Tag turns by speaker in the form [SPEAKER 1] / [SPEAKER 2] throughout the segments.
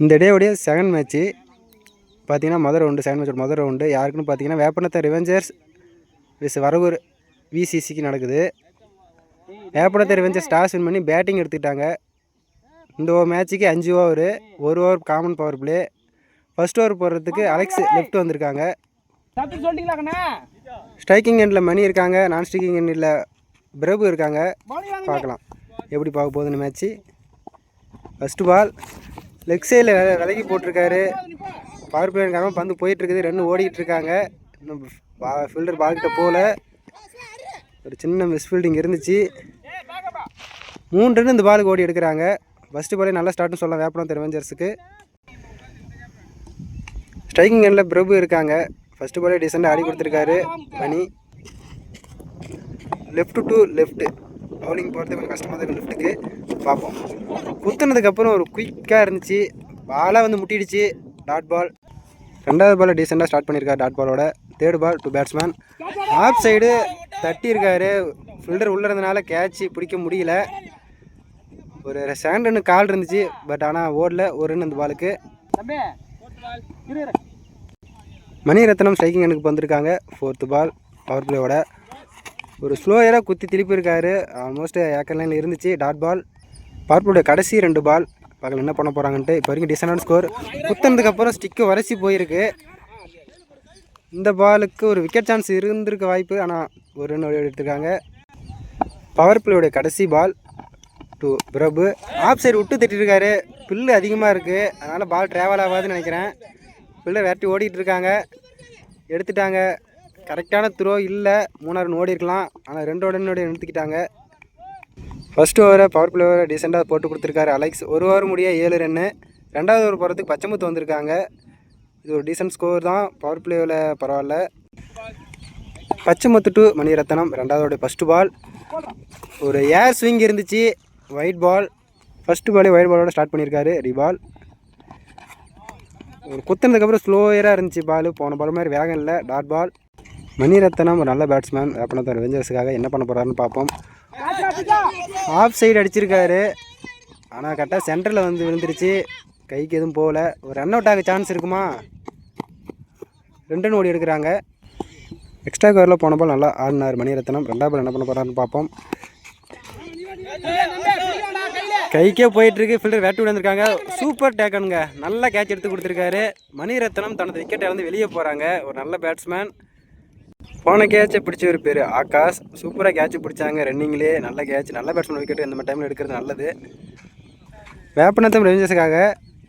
[SPEAKER 1] இந்த டேவுடைய second match பார்த்தீங்கன்னா second மேட்சோட முதல் ரவுண்டு யாருக்குன்னு பார்த்தீங்கன்னா வேப்பனத்தை ரிவெஞ்சர்ஸ் வரகூர் விசிசிக்கு நடக்குது. வேப்பனத்தை ரிவெஞ்சர்ஸ் டாஸ் வின் பண்ணி பேட்டிங் எடுத்துக்கிட்டாங்க. இந்த மேட்ச்சுக்கு 5 over, 1 over common power play. First over போடுறதுக்கு அலெக்ஸ் லெஃப்ட் வந்திருக்காங்க. ஸ்ட்ரைக்கிங் எண்டில் மணி இருக்காங்க, நான் ஸ்ட்ரைக்கிங் எண்டில் பிரபு இருக்காங்க. பார்க்கலாம் எப்படி பார்க்க போகுதுன்னு மேட்ச்சு. ஃபஸ்ட்டு பால் லெக் சைடில் விலகி போட்டிருக்காரு. பவர் பிளேயருக்காக பந்து போயிட்டுருக்குது, ரன்னு ஓடிக்கிட்டு இருக்காங்க. இன்னும் ஃபீல்டர் பால்கிட்ட போகல, ஒரு சின்ன மிஸ் ஃபீல்டிங் இருந்துச்சு. 3 ரன் இந்த பாலுக்கு ஓடி எடுக்கிறாங்க. ஃபஸ்ட்டு பாலே நல்லா ஸ்டார்ட்னு சொல்லலாம் வேப்பனத்தை ரிவெஞ்சர்ஸுக்கு. ஸ்ட்ரைக்கிங் எண்டில் பிரபு இருக்காங்க. ஃபஸ்ட்டு பாலே டீசெண்டாக ஆடி கொடுத்துருக்காரு மணி. லெஃப்ட் டு லெஃப்ட்டு பவுலிங் போகிறது கொஞ்சம் கஷ்டமாக தான் லெஃப்ட்டுக்கு. பார்ப்போம். குத்துனதுக்கப்புறம் ஒரு குயிக்காக இருந்துச்சு, பாலாக வந்து முட்டிடுச்சு. Dot ball. 2வது பால் டீசெண்டாக ஸ்டார்ட் பண்ணியிருக்காரு டாட் பாலோட. 3rd ball to batsman. Off side தட்டியிருக்காரு, ஃபீல்டர் உள்ளே இருந்தனால கேட்ச் பிடிக்க முடியல. ஒரு செகண்ட் ரன்னு கால் இருந்துச்சு, பட் ஆனால் ஓடல. ஒரு ரன் இந்த பாலுக்கு. மணிரத்னம் ஸ்ட்ரைக்கிங் எனக்கு வந்திருக்காங்க. 4th பால் பவர் பிளேயோட. ஒரு ஸ்லோயராக குத்தி திருப்பியிருக்காரு, ஆல்மோஸ்ட் ஏக்கர் லைனில் இருந்துச்சு. டாட் பால். பவர் பிளேயோட கடைசி 2 பால். பார்க்கல என்ன பண்ண போகிறாங்கன்ட்டு. இப்போ வரைக்கும் டிசெண்டான ஸ்கோர். குத்துனதுக்கப்புறம் ஸ்டிக்கு வரைச்சி போயிருக்கு. இந்த பாலுக்கு ஒரு விக்கெட் சான்ஸ் இருந்திருக்க வாய்ப்பு, ஆனால் ஒரு ரன் எடுத்துருக்காங்க. பவர் பிளேயோட கடைசி ball to Prabhu. Off side விட்டு தட்டிருக்காரு, பில்லு அதிகமாக இருக்குது, அதனால் பால் ட்ராவல் ஆகாதுன்னு நினைக்கிறேன். பில்லர் விரட்டி ஓடிட்டு இருக்காங்க. எடுத்துட்டாங்க. கரெக்டான த்ரோ இல்லை, 3 ரன் ஓடி இருக்கலாம், ஆனால் 2 ரன்னோட எடுத்துக்கிட்டாங்க. ஃபஸ்ட் ஓவரை பவர் பிளே ஓவரை டீசெண்டாக போட்டு கொடுத்துருக்காரு அலெக்ஸ். 1 ஓவர் முடிய 7 ரன்னு. 2வது ஓவர் போகிறதுக்கு பச்சைமுத்து வந்திருக்காங்க. இது ஒரு டீசென்ட் ஸ்கோர் தான், பவர் பிளேவில் பரவாயில்ல. பச்சைமுத்து டு மணிரத்னம் 2வது ஃபஸ்ட்டு பால். ஒரு ஏர் ஸ்விங் இருந்துச்சு, ஒயிட் பால். ஃபஸ்ட்டு பாலே ஒயிட் பாலோட ஸ்டார்ட் பண்ணியிருக்காரு. ரீபால். ஒரு குத்துனதுக்கப்புறம் ஸ்லோயராக இருந்துச்சு பால், போன பால் மாதிரி வேகம் இல்லை. Dot ball. மணிரத்னம் ஒரு நல்ல பேட்ஸ்மேன். வேப்பனத்தை ரிவெஞ்சர்ஸுக்காக என்ன பண்ண போகிறாருன்னு பார்ப்போம். ஆஃப் சைடு அடிச்சிருக்காரு, ஆனால் கரெக்டாக சென்டரில் வந்து விழுந்துருச்சு, கைக்கு எதுவும் போகல. ஒரு ரன் அவுட் ஆக சான்ஸ் இருக்குமா? 2 ரன் ஓடி எடுக்கிறாங்க. எக்ஸ்ட்ரா கவரில் போன பால் நல்லா ஆடினார் மணிரத்னம். 2வது பால் என்ன பண்ண போகிறாருன்னு பார்ப்போம். கைக்கே போயிட்டுருக்கு, ஃபீல்டர் வேட்டு விழுந்திருக்காங்க. சூப்பர் டேக்கனுங்க, நல்லா கேட்ச் எடுத்து கொடுத்துருக்காரு. மணிரத்னம் தனது விக்கெட்டை வந்து வெளியே போகிறாங்க. ஒரு நல்ல பேட்ஸ்மேன். போன கேட்சை பிடிச்ச ஒரு பேர் ஆகாஷ். சூப்பராக கேட்ச் பிடிச்சாங்க ரன்னிங்லேயே. நல்ல கேட்ச், நல்ல பேட்ஸ்மேன் விக்கெட்டு இந்த மாதிரி டைமில் எடுக்கிறது நல்லது. வேப்பனத்தம் ரிவெஞ்சர்ஸுக்காக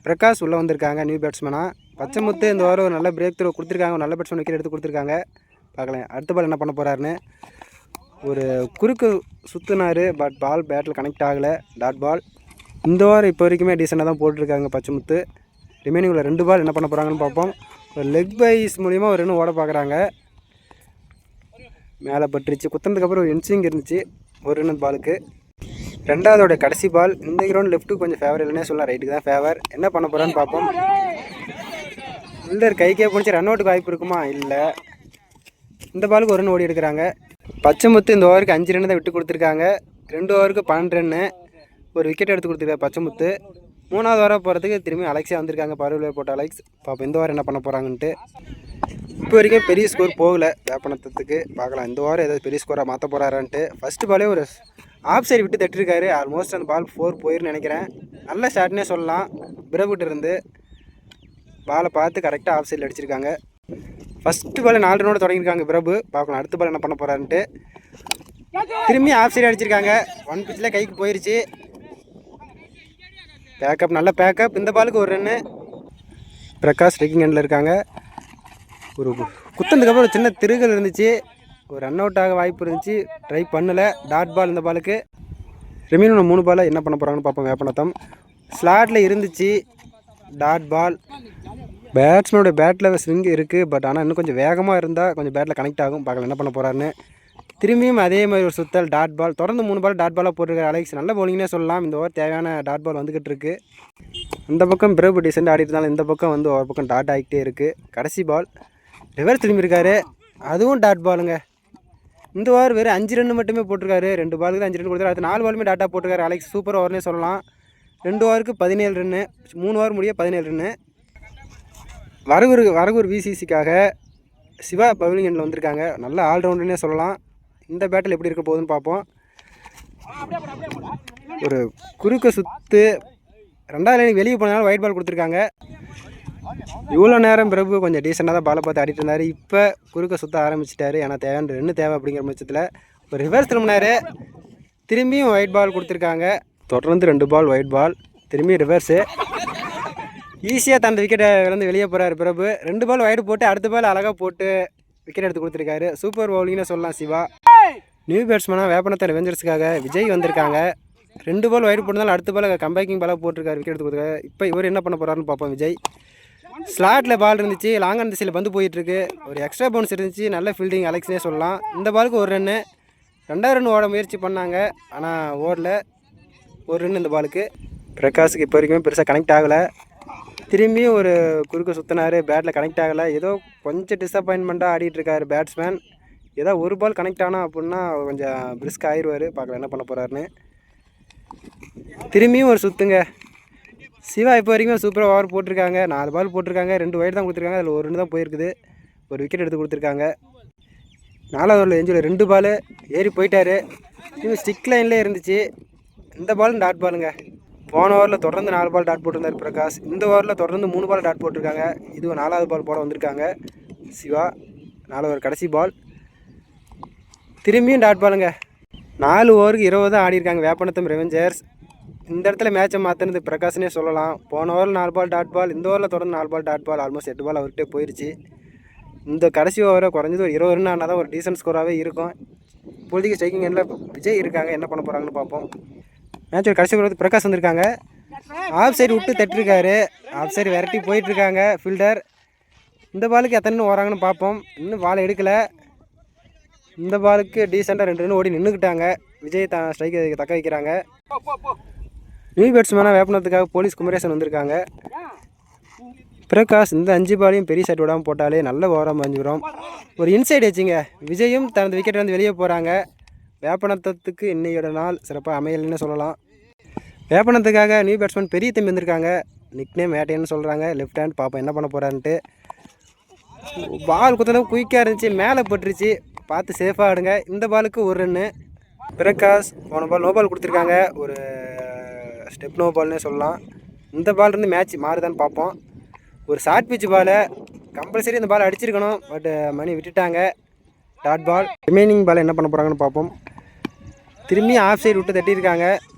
[SPEAKER 1] பிரகாஷ் உள்ளே வந்திருக்காங்க, நியூ பேட்ஸ்மேனாக. பச்சைமுத்து இந்த வாரம் ஒரு நல்ல பிரேக் த்ரோ கொடுத்துருக்காங்க, ஒரு நல்ல பேட்ஸ்மேன் விக்கெட் எடுத்து கொடுத்துருக்காங்க. பார்க்கலாம் அடுத்த பால் என்ன பண்ண போகிறாருன்னு. ஒரு குறுக்கு சுற்றுனார், பட் பால் பேட்டில் கனெக்ட் ஆகலை. Dot ball. இந்த வாரம் இப்போ வரைக்குமே டீசெண்டாக தான் போட்டிருக்காங்க பச்சைமுத்து. ரிமைனிங் உள்ள 2 பால் என்ன பண்ண போகிறாங்கன்னு பார்ப்போம். ஒரு லெக் பைஸ் மூலிமா ஒரு ரன் ஓட பார்க்குறாங்க. மேலே பட்டுருச்சு. குத்துனதுக்கப்புறம் ஒரு இன்ஸ்விங் இருந்துச்சு, ஒரு ரன் பாலுக்கு. 2வது கடைசி பால். இந்த கிரவுண்ட் லெஃப்ட்டுக்கு கொஞ்சம் ஃபேவர் இல்லைன்னே சொல்லலாம், ரைட்டுக்கு தான் ஃபேவர். என்ன பண்ண போகிறான்னு பார்ப்போம். ஃபீல்டர் கைக்கே பிடிச்சி ரன் அவுட்டுக்கு வாய்ப்பு இருக்குமா? இல்லை. இந்த பாலுக்கு ஒரு ரன் ஓடி எடுக்கிறாங்க. பச்சைமுத்து இந்த ஓவருக்கு 5 ரன் தான் விட்டு கொடுத்துருக்காங்க. 2 ஓவருக்கு 12 ரன்னு. ஒரு விக்கெட் எடுத்து கொடுத்துருக்காரு பச்சைமுத்து. 3வது ஓவராக போகிறதுக்கு திரும்பி அலெக்ஸே வந்திருக்காங்க, பருவில் போட்ட அலெக்ஸ். பார்ப்போம் இந்த ஓவர் என்ன பண்ண போகிறாங்கன்ட்டு. இப்போ வரைக்கும் பெரிய ஸ்கோர் போகலை வேப்பனத்துக்கு. பார்க்கலாம் இந்த ஓவர் ஏதாவது பெரிய ஸ்கோராக மாற்ற போகிறாரான்ட்டு. ஃபஸ்ட்டு பாலே ஒரு ஆஃப் சைடு விட்டு தட்டிருக்காரு, ஆல்மோஸ்ட் அந்த பால் 4 போயிருன்னு நினைக்கிறேன். நல்ல ஷாட்னே சொல்லலாம். பிரபுகிட்ட இருந்து பாலை பார்த்து கரெக்டாக ஆஃப் சைடில் அடிச்சிருக்காங்க. ஃபஸ்ட்டு பால் 4 ரன்னோட தொடங்கியிருக்காங்க பிரபு. பார்க்கலாம் அடுத்த பால் என்ன பண்ண போகிறாருன்ட்டு. திரும்பி ஆஃப் சைடு அடிச்சிருக்காங்க. 1 பிச்சில் கைக்கு போயிடுச்சு. பேக்கப், நல்ல பேக்கப். இந்த பாலுக்கு ஒரு ரன்னு. பிரகாஷ் ஸ்ட்ரைக்கிங் எண்டில் இருக்காங்க. ஒரு குத்துனதுக்கப்புறம் ஒரு சின்ன திருகல் இருந்துச்சு, ஒரு ரன் அவுட் ஆக வாய்ப்பு இருந்துச்சு, ட்ரை பண்ணலை. டாட் பால் இந்த பாலுக்கு. ரிமைனிங் 3 பாலை என்ன பண்ண போகிறாங்கன்னு பார்ப்போம். வேப்பனத்தம் ஸ்லாட்டில் இருந்துச்சு. Dot ball. பேட்ஸ்மேனோட பேட்டில் ஸ்விங் இருக்குது, பட் ஆனால் இன்னும் கொஞ்சம் வேகமாக இருந்தால் கொஞ்சம் பேட்டில் கனெக்ட் ஆகும். பார்க்கலாம் என்ன பண்ண போகிறாருன்னு. திரும்பியும் அதே மாதிரி ஒரு சுத்தல். Dot ball. தொடர்ந்து 3 பால் டாட் பாலாக போட்டிருக்காரு அலெக்ஸ். நல்ல பவுலிங்னே சொல்லலாம். இந்த ஓவர் தேவையான டாட் பால் வந்துக்கிட்டு இருக்குது. இந்த பக்கம் பிரபு டீசெண்ட் ஆடிட்டு இருந்தாலும் இந்த பக்கம் வந்து ஒரு பக்கம் டாட் ஆகிட்டே இருக்குது. கடைசி பால் ரிவர்ஸ் திரும்பியிருக்காரு, அதுவும் டாட் பாலுங்க. இந்த ஓவர் வெறும் 5 ரன் மட்டுமே போட்டிருக்காரு. 2 பாலுக்கு 5 ரன் கொடுத்தாரு. அடுத்து 4 பாலுமே டாட்டா போட்டிருக்காரு அலெக்ஸ். சூப்பர் ஓவர்னே சொல்லலாம். 2 ஓவருக்கு 17 ரன்னு, 3 ஓவர் முடிய 17 ரன்னு. வரகூர் விசிசிக்காக சிவா பவுலிங் எண்ணில் வந்திருக்காங்க. நல்ல ஆல்ரவுண்டுன்னே சொல்லலாம். இந்த பேட்டில் எப்படி இருக்க போகுதுன்னு பார்ப்போம். ஒரு குறுக்க சுற்று 2வது லைனுக்கு வெளியே போனாலும் ஒயிட் பால் கொடுத்துருக்காங்க. இவ்வளோ நேரம் பிரபு கொஞ்சம் டீசெண்டாக தான் பாலை பார்த்து ஆடிட்டு இருந்தார். இப்போ குறுக்க சுற்ற ஆரம்பிச்சிட்டாரு. ஏன்னா தேவையான ரன்னு தேவை அப்படிங்கிற பட்சத்தில் ஒரு ரிவர்ஸ் திரும்பினார். திரும்பியும் ஒயிட் பால் கொடுத்துருக்காங்க. தொடர்ந்து 2 பால் ஒயிட் பால், திரும்பியும் ரிவர்ஸு. ஈஸியாக தந்த விக்கெட்டை விழுந்து வெளியே போகிறார் பிரபு. 2 பால் ஒயிட் போட்டு அடுத்த பால் அழகாக போட்டு விக்கெட் எடுத்து கொடுத்துருக்காரு. சூப்பர் பவுலிங்னு சொல்லலாம் சிவா. நியூ பேட்ஸ்மேனாக வேப்பனத்தை ரெவெஞ்சர்ஸுக்காக விஜய் வந்திருக்காங்க. 2 பால் ஒயிட் போட்டதால் அடுத்த பால் கம்பேக்கிங் பாலாக போட்டிருக்காரு, விக்கெட் எடுத்து கொடுத்துருக்காரு. இப்போ இவர் என்ன பண்ண போகிறாருன்னு பார்ப்போம். விஜய் ஸ்லாட்டில் பால் இருந்துச்சு, லாங் ஆன் திசையில் பந்து போயிட்டுருக்கு. ஒரு எக்ஸ்ட்ரா பவுன்ஸ் இருந்துச்சு, நல்ல ஃபீல்டிங் அலெக்ஸ்னே சொல்லலாம். இந்த பாலுக்கு 1 ரன்னு, 2வது ரன் ஓட முயற்சி பண்ணாங்க, ஆனால் ஓடல. 1 ரன் இந்த பாலுக்கு. பிரகாஷுக்கு இப்போ வரைக்கும் பெருசாக கனெக்ட் ஆகலை. திரும்பியும் ஒரு குறுக்க சுற்றினார், பேட்டில் கனெக்ட் ஆகலை. ஏதோ கொஞ்சம் டிசப்பாயின்மெண்ட்டாக ஆடிட்டுருக்காரு பேட்ஸ்மேன். ஏதோ 1 பால் கனெக்ட் ஆனால் அப்படின்னா கொஞ்சம் பிரிஸ்க் ஆயிடுவார். பார்க்கலாம் என்ன பண்ண போகிறாருன்னு. திரும்பியும் ஒரு சுற்றுங்க. சிவா இப்போ வரைக்கும் சூப்பராக ஓவர் போட்டிருக்காங்க. 4 பால் போட்டிருக்காங்க, 2 ஒயிட் தான் கொடுத்துருக்காங்க. அதில் 1 ரன் தான் போயிருக்குது. ஒரு விக்கெட் எடுத்து கொடுத்துருக்காங்க. 4வது ஓவரில் எஞ்சில் 2 பால் ஏறி போயிட்டார். இன்னும் ஸ்டிக் லைன்லேயே இருந்துச்சு. இந்த பாலும் டாட் பாலுங்க. போன ஓவரில் தொடர்ந்து 4 பால் டாட் போட்டிருந்தார் பிரகாஷ். இந்த ஓவரில் தொடர்ந்து 3 பால் டாட் போட்டிருக்காங்க. இதுவும் 4வது பால் போட வந்திருக்காங்க சிவா. 4 ஓவர் கடைசி பால். திரும்பியும் டாட் பாலுங்க. 4 ஓவருக்கு 20 தான் ஆடிருக்காங்க வேப்பனத்தம் ரெவெஞ்சர்ஸ். இந்த இடத்துல மேட்சை மாற்றினது பிரகாஷ்னே சொல்லலாம். போன ஓவரில் 4 பால் டாட் பால், இந்த ஓவரில் தொடர்ந்து 4 பால் டாட் பால். ஆல்மோஸ்ட் 8 பால் அவர்கிட்டே போயிடுச்சு. இந்த கடைசி ஓவரை குறைஞ்சது ஒரு 20 ரன் ஆனால் தான் ஒரு டீசன்ட் ஸ்கோராகவே இருக்கும். இப்போதைக்கு ஸ்ட்ரைக்கிங் எண்டில் விஜய் இருக்காங்க. என்ன பண்ண போகிறாங்கன்னு பார்ப்போம். மேட்சோட கடைசி ஓவர் பிரகாஷ் வந்திருக்காங்க. ஆஃப் சைடு விட்டு தட்டிருக்காரு. ஆஃப் சைடு விரட்டி போயிட்டுருக்காங்க ஃபீல்டர். இந்த பாலுக்கு எத்தனை ஓடுறாங்கன்னு பார்ப்போம். இன்னும் பால் எடுக்கலை. இந்த பாலுக்கு டீசெண்டாக 2 ரன் ஓடி நின்றுக்கிட்டாங்க. விஜய் ஸ்ட்ரைக்கை தக்க வைக்கிறாங்க. நியூ பேட்ஸ்மேனாக வேப்பனத்துக்காக போலீஸ் குமரேசன் வந்திருக்காங்க. பிரகாஷ் இந்த 5 பாலையும் பெரிய சைட் விடாமல் போட்டாலே நல்ல ஓவராக மறைஞ்சிடும். ஒரு இன்சைட் வச்சுங்க. விஜயும் தனது விக்கெட் வந்து வெளியே போகிறாங்க. வேப்பனத்தத்துக்கு இன்னையோட நாள் சிறப்பாக அமையலைன்னு சொல்லலாம். வேப்பனத்துக்காக நியூ பேட்ஸ்மேன் பெரிய தம்பி வந்திருக்காங்க. நிக்னேம் வேட்டைன்னு சொல்கிறாங்க. Left hand. பார்ப்போம் என்ன பண்ண போகிறான்ட்டு. பால் குத்தளவு குயிக்காக இருந்துச்சு, மேலே பட்டுருச்சு. பார்த்து சேஃபாக ஆடுங்க. இந்த பாலுக்கு 1 ரன்னு. பிரகாஷ் போன பால் நோ பால் கொடுத்துருக்காங்க. ஒரு ஸ்டெப் நோ பால்னே சொல்லலாம். இந்த பால் இருந்து மேட்ச் மாறுதான்னு பார்ப்போம். ஒரு ஷார்ட் பிச் பாலை கம்பல்சரி இந்த பால் அடிச்சிருக்கணும். பட் மணி விட்டுட்டாங்க. Dot ball. ரிமைனிங் பால் என்ன பண்ண போகிறாங்கன்னு பார்ப்போம். திரும்பி ஆஃப் சைடு விட்டு தட்டியிருக்காங்க.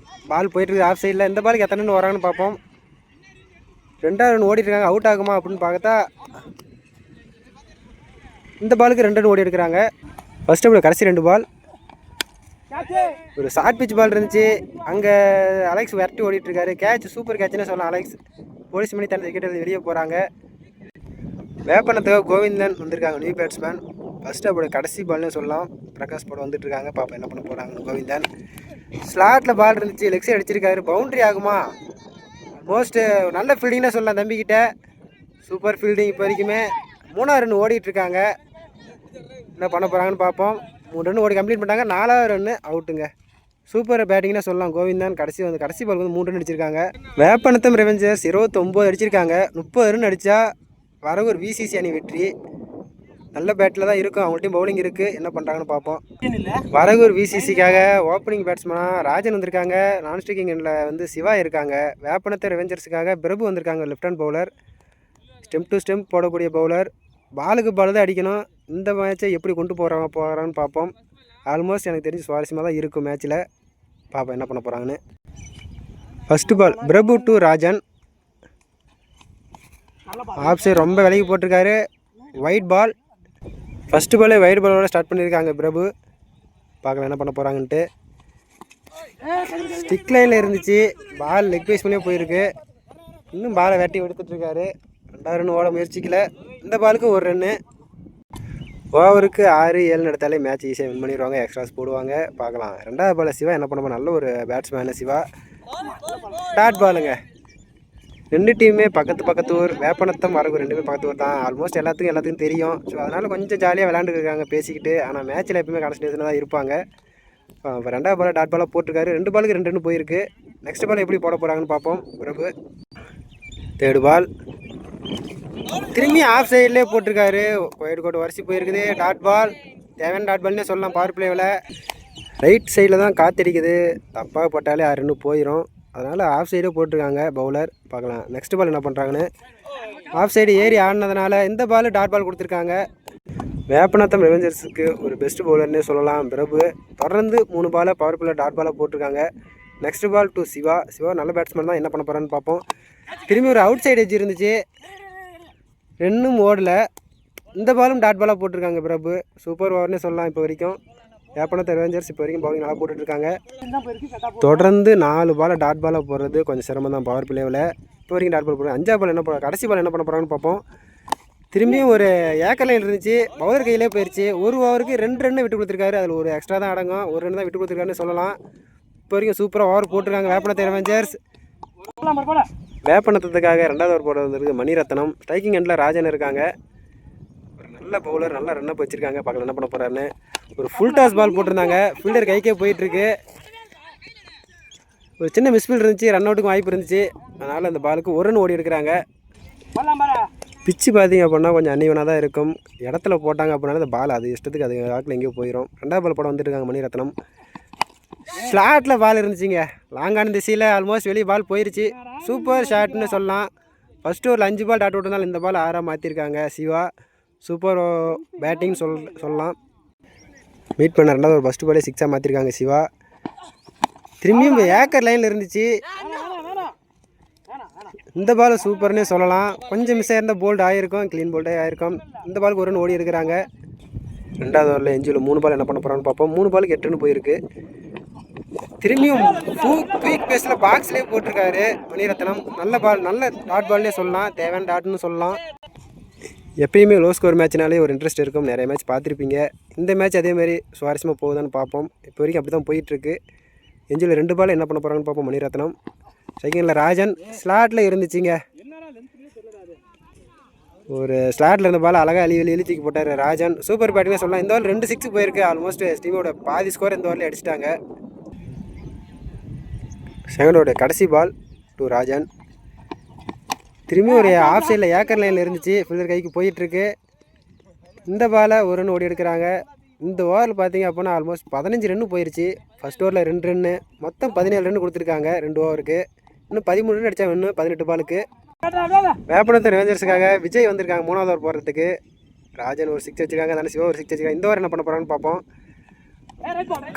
[SPEAKER 1] பால் போயிட்டுருக்கு ஆஃப் சைடில். இந்த பாலுக்கு எத்தனை ரன் வராங்கன்னு பார்ப்போம். 2வது ரன் ஓடிட்டுருக்காங்க. அவுட் ஆகுமா அப்படின்னு பார்த்தா இந்த பாலுக்கு 2 ரன் ஓடி எடுக்கிறாங்க. ஃபஸ்ட்டு அப்படி கடைசி 2 பால். ஒரு ஷார்ட் பிச் பால் இருந்துச்சு. அங்கே அலெக்ஸ் விரட்டி ஓடிட்டுருக்காரு. கேட்ச் சூப்பர் கேட்ச்னே சொல்லலாம். அலெக்ஸ் போலீஸ் பண்ணி தனது விக்கெட் எடுத்து வெளியே போகிறாங்க. வேப்பனத்துக்காக கோவிந்தன் வந்திருக்காங்க நியூ பேட்ஸ்மேன். ஃபஸ்ட்டு அப்படி கடைசி பால்னு சொல்லலாம். பிரகாஷ் போட வந்துட்டுருக்காங்க. பாப்பா என்ன பண்ண போகிறாங்க. கோவிந்தன் ஸ்லாட்டில் பால் இருந்துச்சு, லெக் சைடு அடிச்சிருக்காரு. பவுண்ட்ரி ஆகுமா? மோஸ்ட்டு நல்ல ஃபீல்டிங்னே சொல்லலாம் தம்பிக்கிட்ட. Super fielding. இப்போ வரைக்குமே 3வது ரன் ஓடிட்டுருக்காங்க. என்ன பண்ண போகிறாங்கன்னு பார்ப்போம். 3 ரன் ஓடி கம்ப்ளீட் பண்ணிட்டாங்க. 4வது ரன்னு அவுட்டுங்க. சூப்பர் பேட்டிங்னே சொல்லலாம். கோவிந்தன் கடைசி பாலுக்கு வந்து 3 ரன் அடிச்சிருக்காங்க. வேப்பனத்தம் ரெவெஞ்சர்ஸ் 29 அடிச்சிருக்காங்க. 30 ரன் அடித்தா வரகூர் விசிசி அணி வெற்றி. நல்ல பேட்டில் தான் இருக்கும். அவங்கள்ட்டையும் பவுலிங் இருக்குது. என்ன பண்ணுறாங்கன்னு பார்ப்போம். வரகூர் விசிசிக்காக ஓப்பனிங் பேட்ஸ்மேனாக ராஜன் வந்திருக்காங்க. நான் ஸ்ட்ரைக்கிங் எண்டில் வந்து சிவா இருக்காங்க. வேப்பனத்தை ரெவெஞ்சர்ஸுக்காக பிரபு வந்திருக்காங்க. Left hand bowler. Stump to stump போடக்கூடிய பவுலர். பாலுக்கு பால் தான் அடிக்கணும். இந்த மேட்சை எப்படி கொண்டு போகிறான்னு பார்ப்போம். ஆல்மோஸ்ட் எனக்கு தெரிஞ்சு சுவாரஸ்யமாக தான் இருக்கும் மேட்ச்சில். பார்ப்போம் என்ன பண்ண போகிறாங்கன்னு. First ball Prabhu to Rajan. Off side ரொம்ப விலகி போட்டிருக்காரு. Wide ball. ஃபஸ்ட்டு பாலே ஒயிட் பாலோட ஸ்டார்ட் பண்ணியிருக்காங்க பிரபு. பார்க்கலாம் என்ன பண்ண போகிறாங்கன்ட்டு. ஸ்டிக் லைனில் இருந்துச்சு. பால் லெக் பீஸ் பண்ணியே போயிருக்கு. இன்னும் பாலை வெட்டி எடுத்துகிட்ருக்காரு. 2வது ரன் ஓட முயற்சிக்கல. இந்த பாலுக்கு 1 ரன்னு. ஓவருக்கு 6-7 எடுத்தாலே மேட்ச் ஈஸியாக வின் பண்ணிடுவாங்க. எக்ஸ்ட்ராஸ் போடுவாங்க. பார்க்கலாம். 2வது பால் சிவா என்ன பண்ண. நல்ல ஒரு பேட்ஸ்மேனு சிவா. டாட் பாலுங்க. 2 டீமுமே பக்கத்து ஊர். வேப்பனத்தம் வரகூர் 2மே பக்கத்து ஊர் தான். ஆல்மோஸ்ட் எல்லாத்துக்கும் தெரியும். ஸோ அதனால் கொஞ்சம் ஜாலியாக விளையாண்டுருக்காங்க பேசிக்கிட்டு. ஆனால் மேட்ச்சில் எப்பவுமே கான்சன்ட்ரேஷனாக தான் இருப்பாங்க. இப்போ 2வது பால் டாட் பாலாக போட்டிருக்காரு. 2 பாலுக்கு 2 ரன் போயிருக்கு. நெக்ஸ்ட் பால் எப்படி போட போகிறாங்கன்னு பார்ப்போம். பிரபு தேர்டு பால் திரும்பி ஆஃப் சைட்லேயே போட்டிருக்காரு. ஒயிட் கோட் வரிசை போயிருக்குது. டாட் பால், தேவையான டாட் பால்னே சொல்லலாம். பவர் பிளேவில் ரைட் சைடில் தான் காத்தடிக்குது. தப்பாக போட்டாலே 6 ரன் போயிடும். அதனால் ஆஃப் சைடே போட்டிருக்காங்க பவுலர். பார்க்கலாம் நெக்ஸ்ட் பால் என்ன பண்ணுறாங்கன்னு. ஆஃப் சைடு ஏறி ஆடினதுனால இந்த பால் டாட் பால் கொடுத்துருக்காங்க. வேப்பநாதம் ரெவெஞ்சர்ஸுக்கு ஒரு பெஸ்ட் பவுலர்னே சொல்லலாம் பிரபு. தொடர்ந்து 3 பாலை பவர் பிளேயில் டாட் பாலாக போட்டிருக்காங்க. Next ball to Siva. Siva நல்ல பேட்ஸ்மேன் தான், என்ன பண்ண போகிறான்னு பார்ப்போம். திரும்பி ஒரு அவுட் சைடு எட்ஜ் இருந்துச்சு, ரெண்டும் ஓடல. இந்த பாலும் டாட் பாலாக போட்டிருக்காங்க பிரபு. சூப்பர் ஓவர்னே சொல்லலாம். இப்போ வரைக்கும் வேப்பநாதம் ரெவெஞ்சர்ஸ் இப்போ வரைக்கும் பவுலிங் நல்லா போட்டுட்ருக்காங்க. தொடர்ந்து 4 பாலை டாட் பாலாக போடுறது கொஞ்சம் சிரமம் தான் பவர் பிளேவில். இப்போ வரைக்கும் டாட் பால் போடுறாங்க. 5ஆவது பால் என்ன போடுறாங்க, கடைசி பால் என்ன பண்ண போகிறாங்கன்னு பார்ப்போம். திரும்பியும் ஒரு ஏக்கர் லைன் இருந்துச்சு, பவுலர் கையிலே போயிடுச்சு. ஒரு ஓவருக்கு 2 ரன்னு விட்டு கொடுத்துருக்காரு. அதில் ஒரு எக்ஸ்ட்ரா தான் அடங்கும். 1 ரன் தான் விட்டு கொடுத்துருக்காருன்னு சொல்லலாம். இப்போ வரைக்கும் சூப்பராக ஓவர் போட்டிருக்காங்க வேப்பநாதம் ரெவெஞ்சர்ஸ். வேப்பநாதத்துக்காக 2வது ஓவர் போட வந்திருக்கு மணிரத்னம். ஸ்ட்ரைக்கிங் எண்டில் ராஜன் இருக்காங்க. ஒரு நல்ல பவுலர், நல்ல ரன்னப் வச்சுருக்காங்க. பார்க்கலாம் என்ன பண்ண போகிறாருன்னு. ஒரு ஃபுல் டாஸ் பால் போட்டிருந்தாங்க, ஃபீல்டர் கைக்கே போயிட்டுருக்கு. ஒரு சின்ன மிஸ்ஃபீல்ட் இருந்துச்சு, ரன் அவுட்டுக்கு வாய்ப்பு இருந்துச்சு. அதனால் அந்த பாலுக்கு 1 ரன் ஓடி எடுக்கிறாங்க. பிச்சு பார்த்தீங்க அப்படின்னா கொஞ்சம் அன்னிவனாக தான் இருக்கும். இடத்துல போட்டாங்க அப்படின்னா அந்த பால் அது இஷ்டத்துக்கு அது வாக்கில் எங்கேயோ போயிடும். 2வது பால் போட வந்துட்டுருக்காங்க மணிரத்னம். ஸ்லாட்டில் பால் இருந்துச்சுங்க, லாங்கான திசையில் ஆல்மோஸ்ட் வெளியே பால் போயிடுச்சு. சூப்பர் ஷாட்னு சொல்லலாம். ஃபஸ்ட்டு ஒரு 5 பால் டாட் அவுட் இருந்தாலும் இந்த பால் 6ஆக மாற்றிருக்காங்க சிவா. சூப்பர் பேட்டிங் சொல்லலாம். மீட் பண்ண 2வது ஒரு ஃபஸ்ட்டு பாலே 6ஆக மாற்றிருக்காங்க சிவா. திரும்பியும் ஏக்கர் லைனில் இருந்துச்சு. இந்த பால் சூப்பர்னே சொல்லலாம். கொஞ்சம் மிஸ் ஆயிருந்தால் போல்ட் ஆகிருக்கும், க்ளீன் போல்டே ஆகிருக்கும். இந்த பாலுக்கு 1 ரன் ஓடி இருக்கிறாங்க. 2வது ஓவரில் எஞ்சியில் 3 பால் என்ன பண்ண போகிறான்னு பார்ப்போம். 3 பாலுக்கு 8 ரன் போயிருக்கு. திரும்பியும் குயிக் பேஸில் பாக்ஸ்லேயே போட்டிருக்காரு மணிரத்னம். நல்ல பால், நல்ல டாட் பால்னே சொல்லலாம். தேவையான டாட்னு சொல்லலாம். எப்பயுமே லோ ஸ்கோர் மேட்ச்னாலே ஒரு இன்ட்ரெஸ்ட் இருக்கும். நிறைய மேட்ச் பார்த்துருப்பீங்க. இந்த மேட்ச் அதேமாதிரி சுவாரஸ்யமாக போகுதான்னு பார்ப்போம். இப்போ வரைக்கும் அப்படி தான் போயிட்டுருக்கு. எஞ்சியில் 2 பால் என்ன பண்ண போகிறாங்கன்னு பார்ப்போம் மணிரத்னம். செகண்டில் ராஜன் ஸ்லாட்டில் இருந்துச்சுங்க. ஒரு ஸ்லாட்டில் இருந்த பால் அழகாக இழுத்திக்கு போட்டார் ராஜன். சூப்பர் பேட்டிங்காக சொல்லலாம். இந்த ஓவர் 2 6 போயிருக்கு. ஆல்மோஸ்ட் டீமோட பாதி ஸ்கோர் இந்த ஓவரில் அடிச்சிட்டாங்க. செகண்டோட கடைசி பால் டு ராஜன். திரும்பி ஒரு ஆஃப் சைடில் ஏக்கர் லைனில் இருந்துச்சு, ஃபீல்டர் கைக்கு போயிட்டுருக்கு. இந்த பாலை 1 ரன் ஓடி எடுக்கிறாங்க. இந்த ஓவரில் பார்த்தீங்க அப்படின்னா ஆல்மோஸ்ட் 15 ரன்னு போயிடுச்சு. ஃபஸ்ட் ஓவரில் 2 ரன்னு, மொத்தம் 17 ரன் கொடுத்துருக்காங்க 2 ஓவருக்கு. இன்னும் 13 ரன் அடித்தா இன்னும் 18 பாலுக்கு. வேப்பநாதம் ரெவெஞ்சர்ஸுக்காக விஜய் வந்திருக்காங்க 3வது ஓவர் போடுறதுக்கு. ராஜன் ஒரு 6 வச்சுருக்காங்க, அதனால் சிவா ஒரு 6 வச்சுருக்காங்க. இந்த ஓவர் என்ன பண்ண போகிறான்னு பார்ப்போம்.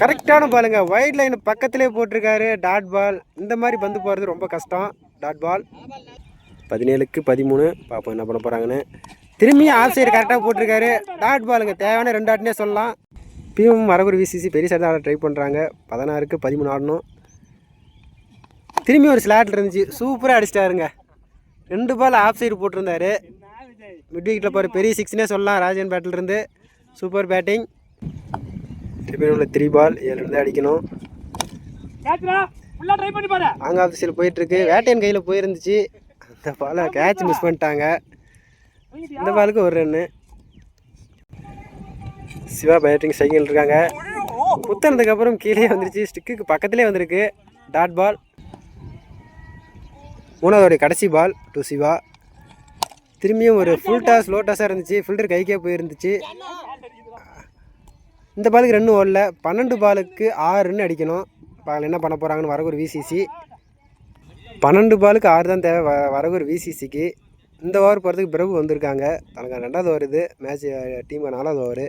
[SPEAKER 1] கரெக்டான பாலுங்க, ஒயிட் லைன் பக்கத்திலே போட்டிருக்காரு. Dot ball. இந்த மாதிரி பந்து போகிறது ரொம்ப கஷ்டம். Dot ball. 17க்கு 13. பார்ப்போம் என்ன பண்ண போகிறாங்கன்னு. திரும்பியும் ஆஃப் சைடு கரெக்டாக போட்டிருக்காரு. டாட் பாலுங்க, தேவையான 2 டாட்னே சொல்லலாம். இப்பயும் வரகுரு விசிசி பெரிய சைடு ஆட ட்ரை பண்ணுறாங்க. 16க்கு 13 ஆடணும். திரும்பி ஒரு ஸ்லாட்டில் இருந்துச்சு, சூப்பராக அடிச்சிட்டாருங்க. 2 பால் ஆஃப் சைடு போட்டிருந்தாரு. மிட் விக்கெட்டில் போகிற பெரிய 6னே சொல்லலாம் ராஜன் பேட்டிலிருந்து. Super batting. திருப்பி உள்ள 3 பால் 7 ரன் தான் அடிக்கணும். ஆங்க ஆஃப் சைடு போயிட்டுருக்கு. வேட்டையன் கையில் போயிருந்துச்சு. அந்த பாலை கேட்ச் மிஸ் பண்ணிட்டாங்க. இந்த பாலுக்கு 1 ரன்னு. சிவா பேட்டிங் சைக்கிள் இருக்காங்க. குத்துனதுக்கப்புறம் கீழே வந்துருச்சு, ஸ்டிக்கு பக்கத்துலேயே வந்திருக்கு. Dot ball. 3வது கடைசி பால் டு சிவா. திரும்பியும் ஒரு ஃபுல் டாஸ் லோ டாஸாக இருந்துச்சு, ஃபில்டர் கைக்கே போயிருந்துச்சு. இந்த பாலுக்கு ரன்னு ஓடல. 12 பாலுக்கு 6 ரன் அடிக்கணும். பால் என்ன பண்ண போகிறாங்கன்னு வரகுரு விசிசி. 12 பாலுக்கு 6 தான் தேவை வரகுரு விசிசிக்கு. இந்த ஓவர் போகிறதுக்கு பிரபு வந்திருக்காங்க. தனக்கு 2வது ஓவர் இது மேட்ச், டீமுக்கு 4வது ஓவர்.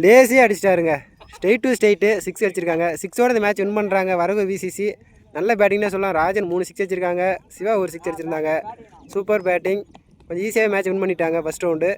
[SPEAKER 1] லேசியாக அடிச்சிட்டாருங்க. ஸ்ட்ரெயிட் டு ஸ்ட்ரெயிட்டு 6 அடிச்சிருக்காங்க. 6ஓட இந்த மேட்ச் வின் பண்ணுறாங்க வரகுரு விசிசி. நல்ல பேட்டிங்னே சொல்லலாம். ராஜன் 3 6 அடிச்சிருக்காங்க. சிவா ஒரு 6 அடிச்சிருந்தாங்க. Super batting. கொஞ்சம் ஈஸியாக மேட்ச் வின் பண்ணிட்டாங்க ஃபஸ்ட் ரவுண்டு.